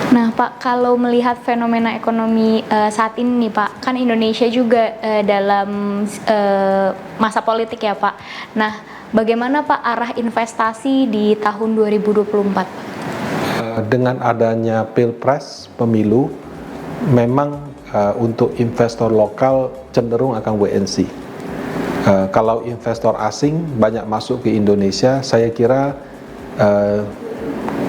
Nah, Pak, kalau melihat fenomena ekonomi saat ini nih, Pak, kan Indonesia juga dalam masa politik ya, Pak. Nah, bagaimana Pak arah investasi di tahun 2024? Dengan adanya Pilpres, pemilu, memang untuk investor lokal cenderung akan wait and see. Kalau investor asing banyak masuk ke Indonesia, saya kira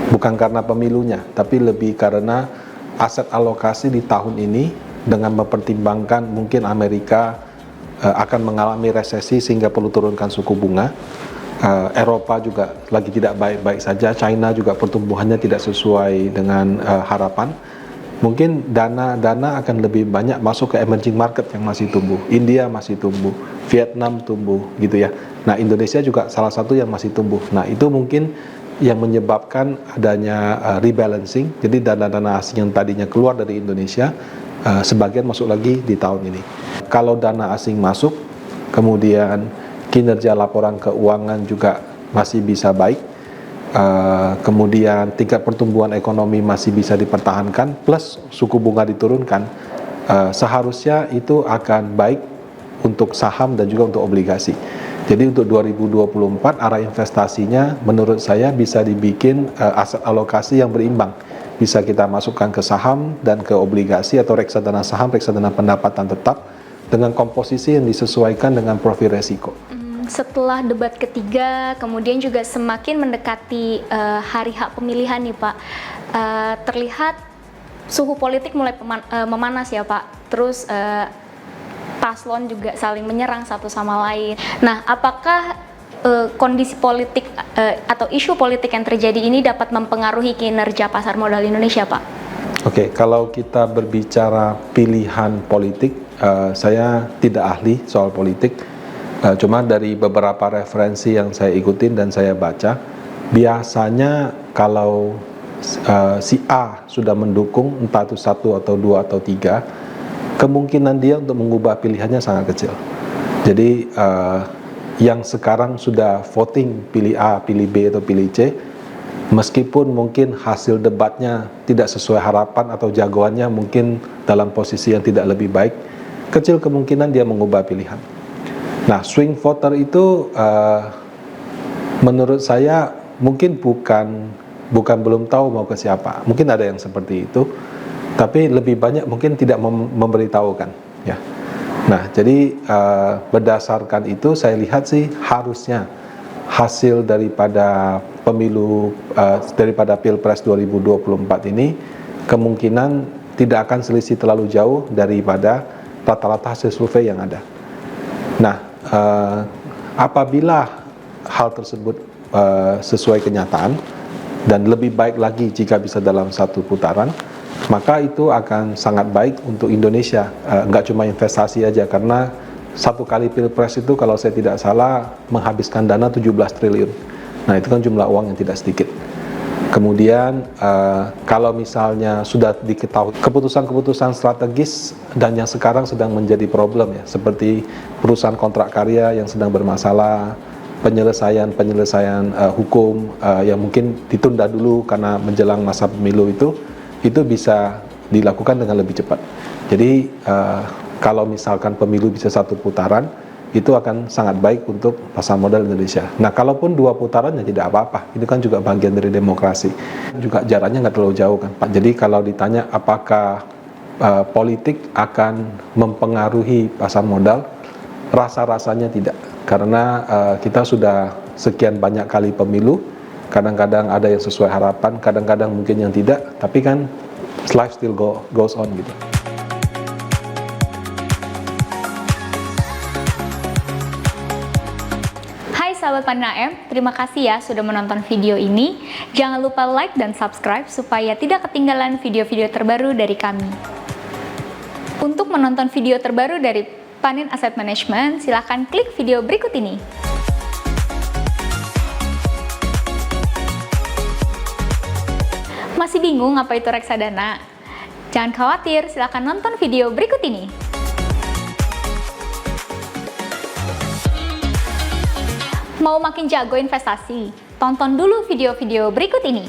bukan karena pemilunya, tapi lebih karena aset alokasi di tahun ini dengan mempertimbangkan mungkin Amerika akan mengalami resesi sehingga perlu turunkan suku bunga. Eropa juga lagi tidak baik-baik saja, China juga pertumbuhannya tidak sesuai dengan harapan. Mungkin dana akan lebih banyak masuk ke emerging market yang masih tumbuh. India masih tumbuh, Vietnam tumbuh gitu ya. Nah, Indonesia juga salah satu yang masih tumbuh. Nah, itu mungkin yang menyebabkan adanya rebalancing. Jadi dana-dana asing yang tadinya keluar dari Indonesia sebagian masuk lagi di tahun ini. Kalau dana asing masuk, kemudian kinerja laporan keuangan juga masih bisa baik, kemudian tingkat pertumbuhan ekonomi masih bisa dipertahankan, plus suku bunga diturunkan, seharusnya itu akan baik untuk saham dan juga untuk obligasi. Jadi untuk 2024 arah investasinya menurut saya bisa dibikin aset alokasi yang berimbang. Bisa kita masukkan ke saham dan ke obligasi atau reksadana saham, reksadana pendapatan tetap dengan komposisi yang disesuaikan dengan profil resiko. Setelah debat ketiga, kemudian juga semakin mendekati hari hak pemilihan nih Pak, terlihat suhu politik mulai memanas ya Pak. Terus paslon juga saling menyerang satu sama lain. Nah, apakah kondisi politik atau isu politik yang terjadi ini dapat mempengaruhi kinerja pasar modal Indonesia Pak? Oke, kalau kita berbicara pilihan politik, saya tidak ahli soal politik. Cuma dari beberapa referensi yang saya ikutin dan saya baca, biasanya kalau si A sudah mendukung entah itu 1 atau 2 atau 3, kemungkinan dia untuk mengubah pilihannya sangat kecil. Jadi yang sekarang sudah voting pilih A, pilih B atau pilih C, meskipun mungkin hasil debatnya tidak sesuai harapan atau jagoannya mungkin dalam posisi yang tidak lebih baik, kecil kemungkinan dia mengubah pilihan. Nah, swing voter itu menurut saya mungkin bukan belum tahu mau ke siapa. Mungkin ada yang seperti itu, tapi lebih banyak mungkin tidak memberitahukan ya. Nah, jadi berdasarkan itu saya lihat sih harusnya hasil daripada pemilu daripada Pilpres 2024 ini kemungkinan tidak akan selisih terlalu jauh daripada rata-rata hasil survei yang ada. Nah, apabila hal tersebut sesuai kenyataan dan lebih baik lagi jika bisa dalam satu putaran, maka itu akan sangat baik untuk Indonesia. Nggak cuma investasi aja, karena satu kali Pilpres itu kalau saya tidak salah menghabiskan dana 17 triliun. Nah, itu kan jumlah uang yang tidak sedikit. Kemudian kalau misalnya sudah diketahui keputusan-keputusan strategis dan yang sekarang sedang menjadi problem ya, seperti perusahaan kontrak karya yang sedang bermasalah, penyelesaian hukum yang mungkin ditunda dulu karena menjelang masa pemilu itu bisa dilakukan dengan lebih cepat. Jadi kalau misalkan pemilu bisa satu putaran, itu akan sangat baik untuk pasar modal Indonesia. Nah, kalaupun 2 putaran ya tidak apa-apa, itu kan juga bagian dari demokrasi. Juga jaraknya nggak terlalu jauh kan, Pak. Jadi kalau ditanya apakah politik akan mempengaruhi pasar modal, rasa-rasanya tidak. Karena kita sudah sekian banyak kali pemilu, kadang-kadang ada yang sesuai harapan, kadang-kadang mungkin yang tidak, tapi kan life still goes on gitu. Sahabat Panin AM, terima kasih ya sudah menonton video ini. Jangan lupa like dan subscribe supaya tidak ketinggalan video-video terbaru dari kami. Untuk menonton video terbaru dari Panin Asset Management, silahkan klik video berikut ini. Masih bingung apa itu reksadana? Jangan khawatir, silahkan nonton video berikut ini. Mau makin jago investasi? Tonton dulu video-video berikut ini.